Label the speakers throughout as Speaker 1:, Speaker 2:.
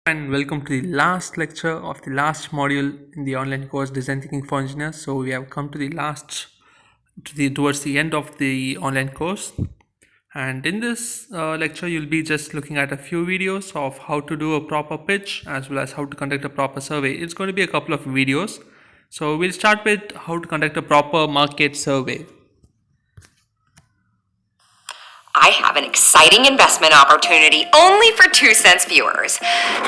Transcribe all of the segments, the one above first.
Speaker 1: And welcome to the last lecture of the last module in the online course Design Thinking for Engineers. So we have come to the towards the end of the online course, and in this lecture you'll be just looking at a few videos of how to do a proper pitch as well as how to conduct a proper survey. It's going to be a couple of videos. So we'll start with how to conduct a proper market survey.
Speaker 2: I have an exciting investment opportunity only for 2 cents viewers.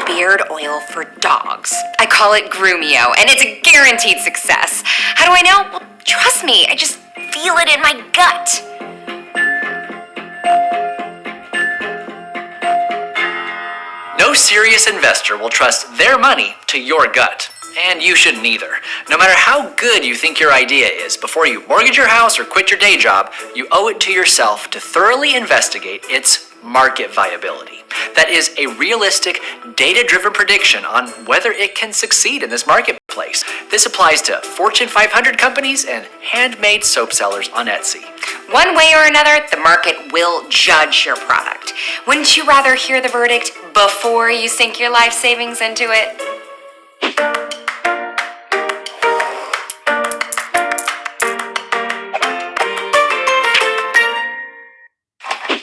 Speaker 2: Beard oil for dogs. I call it Groomio, and it's a guaranteed success. How do I know? Well, trust me, I just feel it in my gut.
Speaker 3: No serious investor will trust their money to your gut. And you shouldn't either. No matter how good you think your idea is, before you mortgage your house or quit your day job, you owe it to yourself to thoroughly investigate its market viability. That is a realistic, data-driven prediction on whether it can succeed in this marketplace. This applies to Fortune 500 companies and handmade soap sellers on Etsy.
Speaker 2: One way or another, the market will judge your product. Wouldn't you rather hear the verdict before you sink your life savings into it?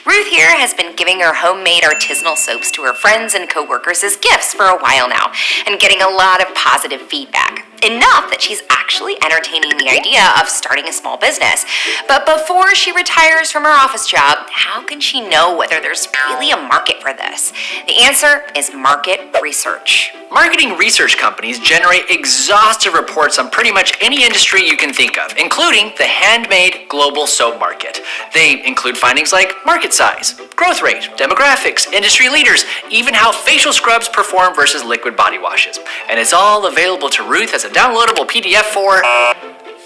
Speaker 2: Ruth here has been giving her homemade artisanal soaps to her friends and coworkers as gifts for a while now, and getting a lot of positive feedback. Enough that she's actually entertaining the idea of starting a small business. But before she retires from her office job, how can she know whether there's really a market for this? The answer is market research.
Speaker 3: Marketing research companies generate exhaustive reports on pretty much any industry you can think of, including the handmade global soap market. They include findings like market size, growth rate, demographics, industry leaders, even how facial scrubs perform versus liquid body washes. And it's all available to Ruth as a downloadable PDF for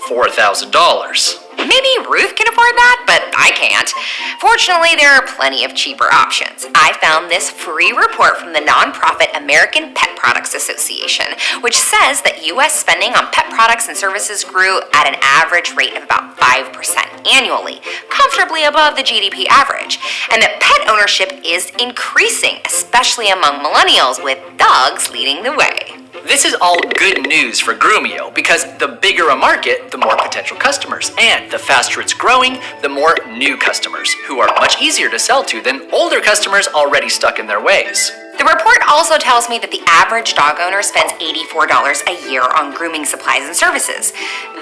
Speaker 3: $4,000.
Speaker 2: Maybe Ruth can afford that, but I can't. Fortunately, there are plenty of cheaper options. I found this free report from the nonprofit American Pet Products Association, which says that U.S. spending on pet products and services grew at an average rate of about 5% annually, comfortably above the GDP average, and that pet ownership is increasing, especially among millennials, with dogs leading the way.
Speaker 3: This is all good news for Groomio because the bigger a market, the more potential customers. And the faster it's growing, the more new customers, who are much easier to sell to than older customers already stuck in their ways.
Speaker 2: The report also tells me that the average dog owner spends $84 a year on grooming supplies and services.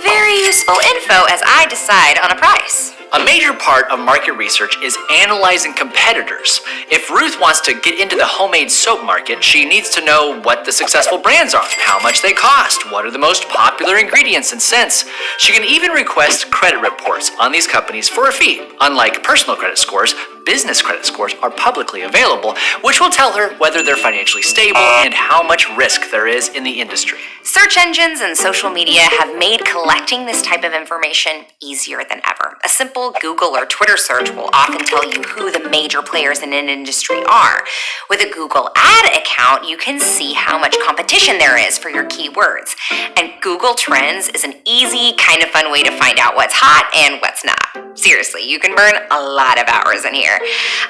Speaker 2: Very useful info as I decide on a price.
Speaker 3: A major part of market research is analyzing competitors. If Ruth wants to get into the homemade soap market, she needs to know what the successful brands are, how much they cost, what are the most popular ingredients and scents. She can even request credit reports on these companies for a fee. Unlike personal credit scores, business credit scores are publicly available, which will tell her whether they're financially stable and how much risk there is in the industry.
Speaker 2: Search engines and social media have made collecting this type of information easier than ever. A simple Google or Twitter search will often tell you who the major players in an industry are. With a Google ad account, you can see how much competition there is for your keywords. And Google Trends is an easy, kind of fun way to find out what's hot and what's not. Seriously, you can burn a lot of hours in here.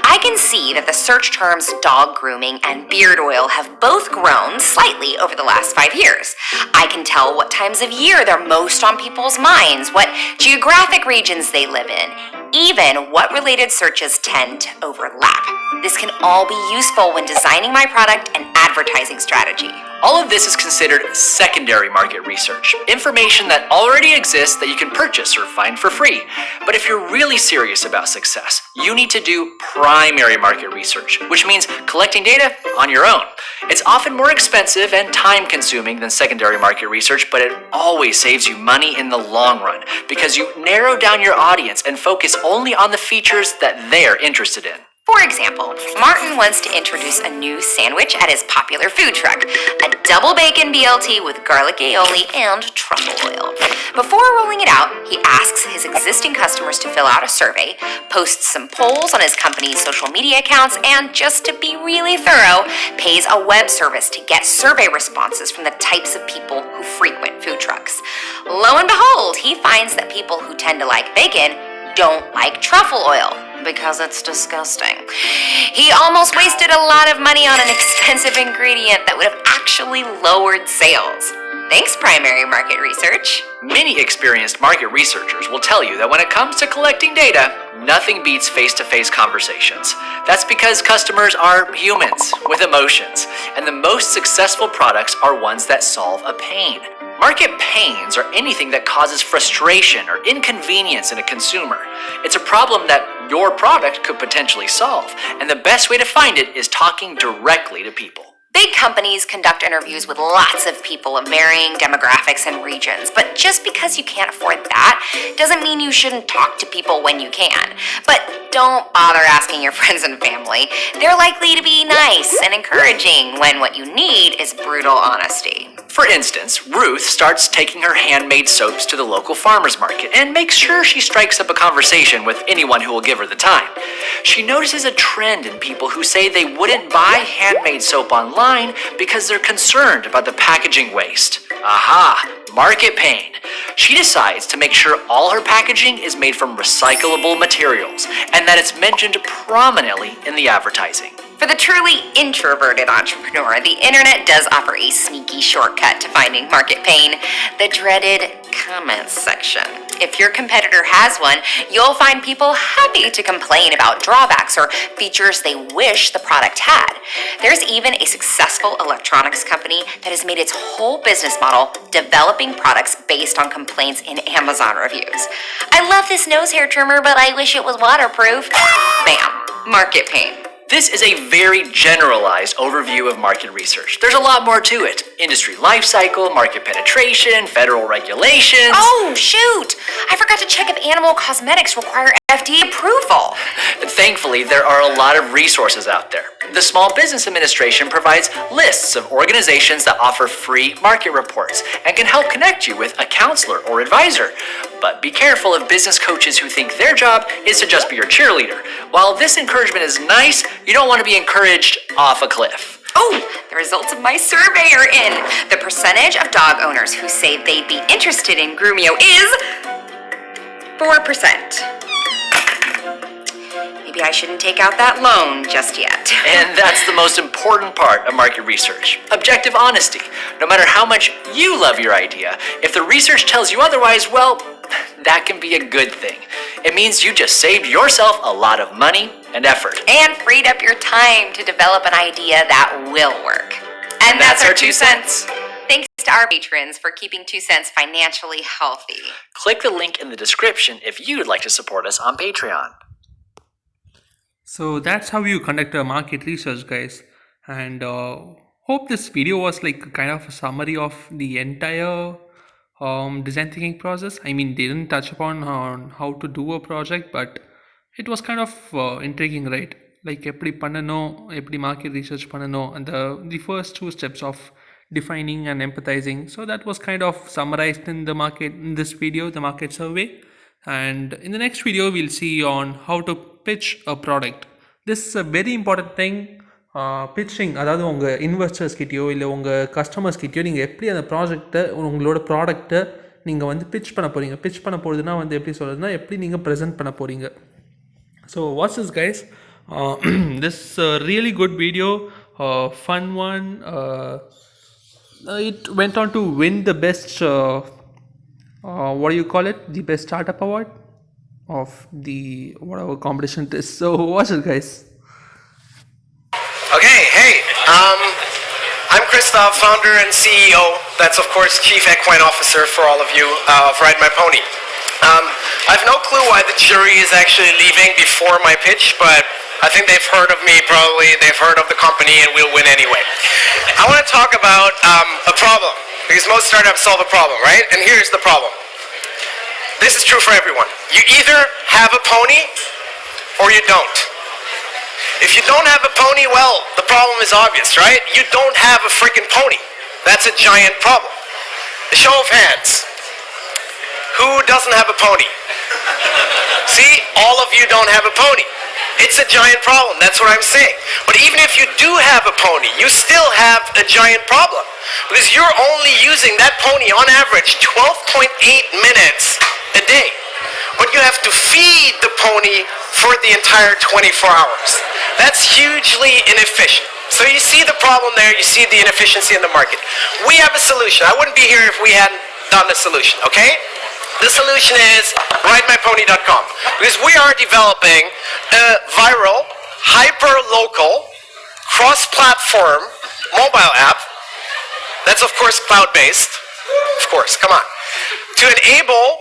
Speaker 2: I can see that the search terms dog grooming and beard oil have both grown slightly over the last 5 years. I can tell what times of year they're most on people's minds, what geographic regions they live in, even what related searches tend to overlap. This can all be useful when designing my product and advertising strategy.
Speaker 3: All of this is considered secondary market research, information that already exists that you can purchase or find for free. But if you're really serious about success, you need to do primary market research, which means collecting data on your own. It's often more expensive and time-consuming than secondary market research, but it always saves you money in the long run because you narrow down your audience and focus only on the features that they're interested in.
Speaker 2: For example, Martin wants to introduce a new sandwich at his popular food truck, a double bacon BLT with garlic aioli and truffle oil. Before rolling it out, he asks his existing customers to fill out a survey, posts some polls on his company's social media accounts, and just to be really thorough, pays a web service to get survey responses from the types of people who frequent food trucks. Lo and behold, he finds that people who tend to like bacon don't like truffle oil. because it's disgusting. He almost wasted a lot of money on an expensive ingredient that would have actually lowered sales. Thanks, primary market research.
Speaker 3: Many experienced market researchers will tell you that when it comes to collecting data, nothing beats face-to-face conversations. That's because customers are humans with emotions, and the most successful products are ones that solve a pain. Market pains are anything that causes frustration or inconvenience in a consumer. It's a problem that your product could potentially solve, and the best way to find it is talking directly to people.
Speaker 2: Big companies conduct interviews with lots of people of varying demographics and regions, but just because you can't afford that doesn't mean you shouldn't talk to people when you can. But don't bother asking your friends and family. They're likely to be nice and encouraging when what you need is brutal honesty.
Speaker 3: For instance, Ruth starts taking her handmade soaps to the local farmer's market and makes sure she strikes up a conversation with anyone who will give her the time. She notices a trend in people who say they wouldn't buy handmade soap online because they're concerned about the packaging waste. Aha! Market pain. She decides to make sure all her packaging is made from recyclable materials and that it's mentioned prominently in the advertising.
Speaker 2: For the truly introverted entrepreneur, the internet does offer a sneaky shortcut to finding market pain, the dreaded comments section. If your competitor has one, you'll find people happy to complain about drawbacks or features they wish the product had. There's even a successful electronics company that has made its whole business model developing products based on complaints in Amazon reviews. I love this nose hair trimmer, but I wish it was waterproof. Bam, market pain.
Speaker 3: This is a very generalized overview of market research. There's a lot more to it. Industry life cycle, market penetration, federal regulations.
Speaker 2: Oh, shoot! I forgot to check if animal cosmetics require FDA approval.
Speaker 3: Thankfully, there are a lot of resources out there. The Small Business Administration provides lists of organizations that offer free market reports and can help connect you with a counselor or advisor. But be careful of business coaches who think their job is to just be your cheerleader. While this encouragement is nice, you don't want to be encouraged off a cliff.
Speaker 2: Oh, the results of my survey are in. The percentage of dog owners who say they'd be interested in Groomio is 4%. Maybe I shouldn't take out that loan just yet.
Speaker 3: And that's the most important part of market research. Objective honesty. No matter how much you love your idea, if the research tells you otherwise, well, that can be a good thing. It means you just saved yourself a lot of money and effort.
Speaker 2: And freed up your time to develop an idea that will work. And that's our 2 cents. Thanks to our patrons for keeping 2 cents financially healthy.
Speaker 3: Click the link in the description if you'd like to support us on Patreon.
Speaker 1: So that's how you conduct a market research, guys. And hope this video was like kind of a summary of the entire design thinking process. I mean, they didn't touch upon how to do a project, but it was kind of intriguing, right? Like எப்படி பண்ணணும், எப்படி market research பண்ணணும், and the first 2 steps of defining and empathizing. So that was kind of summarized in this video, the market survey. And in the next video, we'll see on how to pitch a product. This is a very important thing. Pitching, அதாவது உங்கள் investors கிட்டயோ இல்லை உங்கள் customers கிட்டயோ நீங்கள் எப்படி அந்த உங்களோட ப்ராடக்ட்டை நீங்கள் வந்து பிட்ச் பண்ண போகிறீங்க. பிட்ச் பண்ண போகிறதுனா வந்து எப்படி சொல்கிறதுனா எப்படி நீங்கள் ப்ரெசென்ட் பண்ண போகிறீங்க. So what's this guys, this really good video, fun one. It went on to win the best what do you call it, the best startup award of the whatever competition it is. So watch it, guys.
Speaker 4: Okay, hey, I'm Christoph, founder and CEO. That's of course Chief Equine Officer for all of you of Ride My Pony. I have no clue why the jury is actually leaving before my pitch, but I think they've heard of me probably, they've heard of the company, and we'll win anyway. I want to talk about a problem, because most startups solve a problem, right? And here's the problem. This is true for everyone. You either have a pony or you don't. If you don't have a pony, well, the problem is obvious, right? You don't have a freaking pony. That's a giant problem. A show of hands. Who doesn't have a pony? See, all of you don't have a pony. It's a giant problem, that's what I'm saying. But even if you do have a pony, you still have a giant problem. Because you're only using that pony on average 12.8 minutes a day. But you have to feed the pony for the entire 24 hours. That's hugely inefficient. So you see the problem there, you see the inefficiency in the market. We have a solution. I wouldn't be here if we hadn't done the solution, okay? The solution is ridemypony.com, because we are developing a viral, hyper-local, cross-platform mobile app that's of course cloud-based, of course, come on, to enable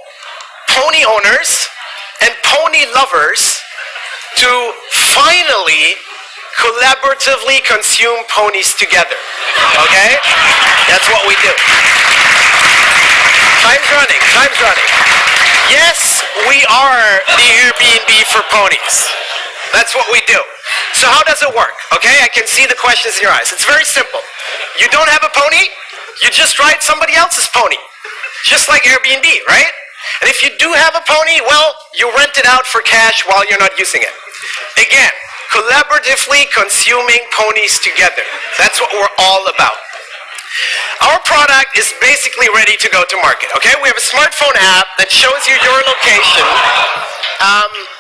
Speaker 4: pony owners and pony lovers to finally collaboratively consume ponies together, okay? That's what we do. Time's running. Yes, we are the Airbnb for ponies. That's what we do. So how does it work? Okay, I can see the questions in your eyes. It's very simple. You don't have a pony, you just ride somebody else's pony. Just like Airbnb, right? And if you do have a pony, well, you rent it out for cash while you're not using it. Again, collaboratively consuming ponies together. That's what we're all about. Our product is basically ready to go to market, okay? We have a smartphone app that shows you your location.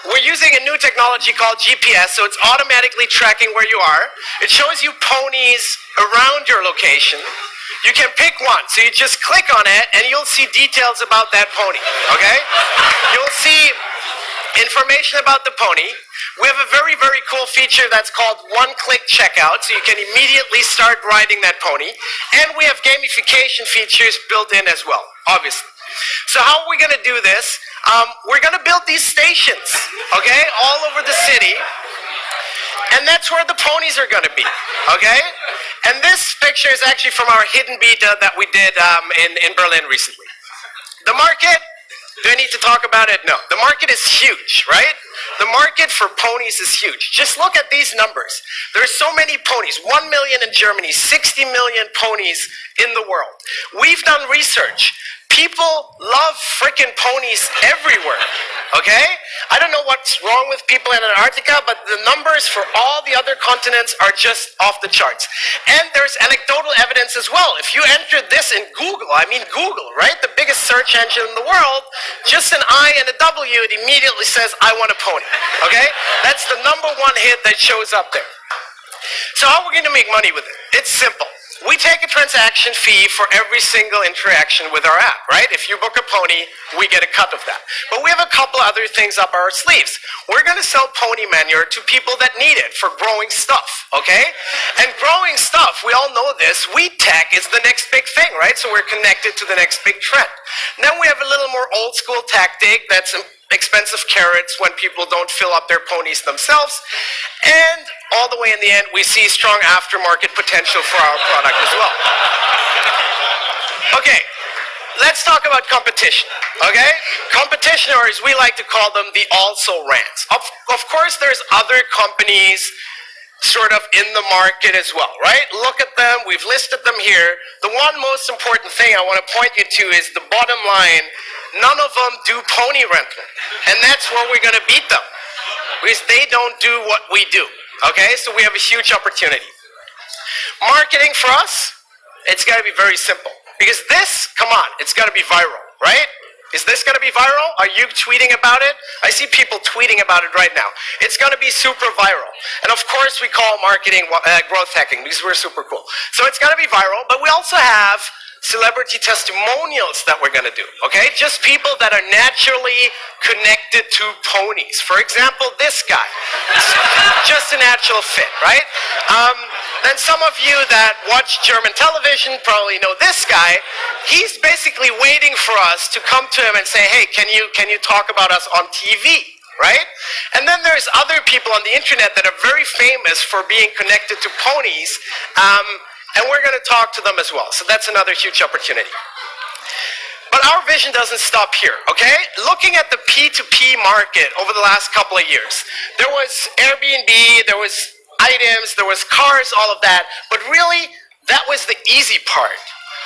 Speaker 4: We're using a new technology called GPS, so it's automatically tracking where you are. It shows you ponies around your location. You can pick one, so you just click on it and you'll see details about that pony, okay? You'll see information about the pony. We have a very, very cool feature that's called one-click checkout, so you can immediately start riding that pony. And we have gamification features built in as well, obviously. So how are we going to do this? We're going to build these stations, okay, all over the city. And that's where the ponies are going to be, okay? And this picture is actually from our hidden beta that we did in Berlin recently. The market, do I need to talk about it? No. The market is huge, right? The market for ponies is huge. Just look at these numbers. There are so many ponies. 1 million in Germany, 60 million ponies in the world. We've done research. People love frickin' ponies everywhere, okay? I don't know what's wrong with people in Antarctica, but the numbers for all the other continents are just off the charts. And there's anecdotal evidence as well. If you enter this in Google, Google, right? The biggest search engine in the world, just an I and a W, it immediately says, I want a pony, okay? That's the #1 hit that shows up there. So how are we going to make money with it? It's simple. We take a transaction fee for every single interaction with our app, right? If you book a pony, we get a cut of that. But we have a couple other things up our sleeves. We're going to sell pony manure to people that need it for growing stuff, okay? And growing stuff, we all know this, wheat tech is the next big thing, right? So we're connected to the next big trend. And then we have a little more old school tactic that's expensive carrots when people don't fill up their ponies themselves. And all the way in the end, we see strong aftermarket potential for our product as well. Okay, let's talk about competition, okay? Competition, or as we like to call them, the also-rans. Of course, there's other companies sort of in the market as well, right? Look at them, we've listed them here. The one most important thing I want to point you to is the bottom line. None of them do pony rental, and that's where we're going to beat them, because they don't do what we do, okay? So we have a huge opportunity. Marketing for us, it's got to be very simple, because this, come on, it's got to be viral, right? Is this going to be viral? Are you tweeting about it? I see people tweeting about it right now. It's going to be super viral. And of course we call marketing growth hacking, because we're super cool. So it's got to be viral, but we also have celebrity testimonials that we're going to do, okay? Just people that are naturally connected to ponies. For example, this guy. Just a natural fit, right? Then some of you that watch German television probably know this guy. He's basically waiting for us to come to him and say, hey, can you talk about us on TV? Right? And then there's other people on the internet that are very famous for being connected to ponies, and we're going to talk to them as well. So that's another huge opportunity. But our vision doesn't stop here, okay? Looking at the P2P market over the last couple of years, there was Airbnb, there was items, there was cars, all of that, but really, that was the easy part.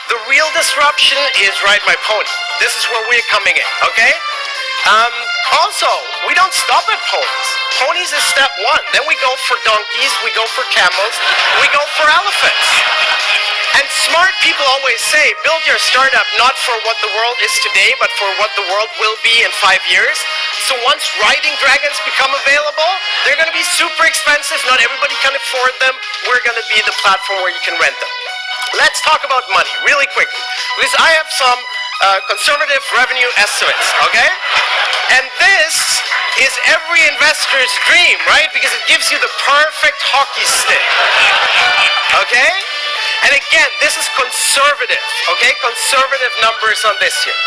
Speaker 4: The real disruption is Ride My Pony. This is where we're coming in, okay? Also, we don't stop at ponies. Ponies is step 1. Then we go for donkeys, we go for camels, we go for elephants. And Smart people always say, build your startup not for what the world is today, but for what the world will be in 5 years. So once riding dragons become available, they're going to be super expensive. Not everybody can afford them. We're going to be the platform where you can rent them. Let's talk about money really quickly, because I have some conservative revenue estimates, okay? And this is every investor's dream, right? Because it gives you the perfect hockey stick, okay? And again, this is conservative, okay? Conservative numbers on this here.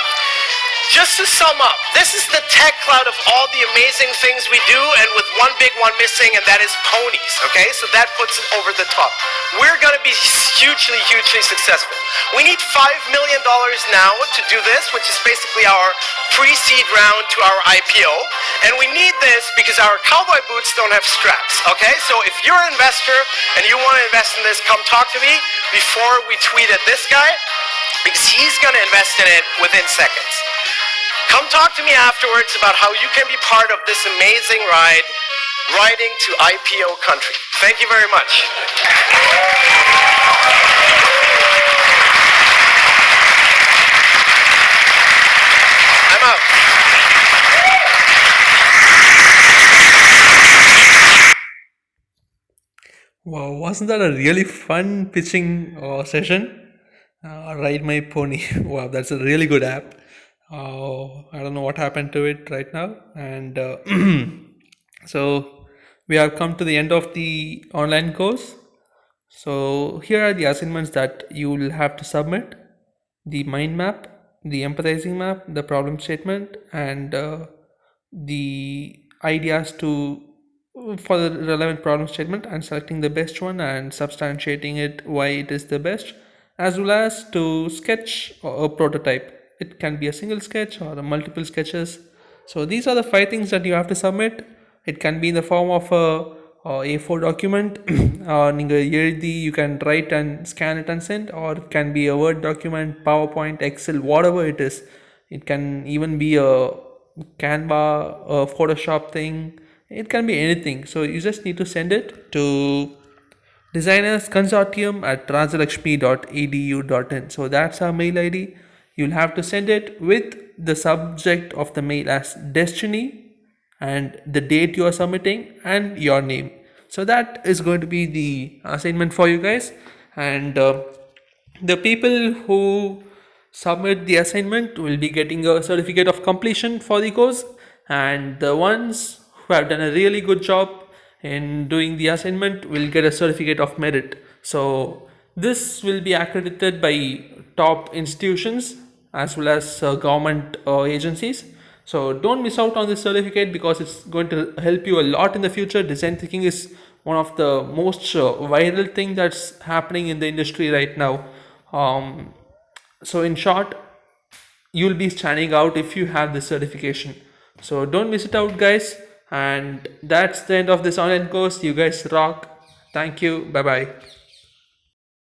Speaker 4: Just to sum up, this is the tech cloud of all the amazing things we do, and with one big one missing, and that is ponies, okay? So that puts it over the top. We're gonna be hugely, hugely successful. We need $5 million now to do this, which is basically our pre-seed round to our IPO. And we need this because our cowboy boots don't have straps, okay? So if you're an investor and you wanna invest in this, come talk to me before we tweet at this guy, because he's gonna invest in it within seconds. Come talk to me afterwards about how you can be part of this amazing ride, riding to IPO country. Thank you very much. I'm out.
Speaker 1: Wow, wasn't that a really fun pitching session? Ride My Pony. Wow, that's a really good app. I don't know what happened to it right now. And so we have come to the end of the online course. So here are the assignments that you will have to submit: the mind map, the empathizing map, the problem statement, and the ideas to for the relevant problem statement, and selecting the best one and substantiating it why it is the best, as well as to sketch a prototype. It can be a single sketch or a multiple sketches. So these are the 5 things that you have to submit. It can be in the form of a A4 document. You can write and scan it and send, or it can be a Word document, PowerPoint, Excel, whatever it is. It can even be a Canva, a Photoshop thing. It can be anything. So you just need to send it to designersconsortium@rajalakshmi.edu.in. So that's our mail ID. You'll have to send it with the subject of the mail as destiny, and the date you are submitting, and your name. So that is going to be the assignment for you guys. And the people who submit the assignment will be getting a certificate of completion for the course, and the ones who have done a really good job in doing the assignment will get a certificate of merit. So this will be accredited by top institutions as well as government agencies. So don't miss out on this certificate, because it's going to help you a lot in the future. Design thinking is one of the most viral thing that's happening in the industry right now. So in short, you'll be standing out if you have this certification. So don't miss it out, guys. And that's the end of this online course. You guys rock. Thank you. Bye bye.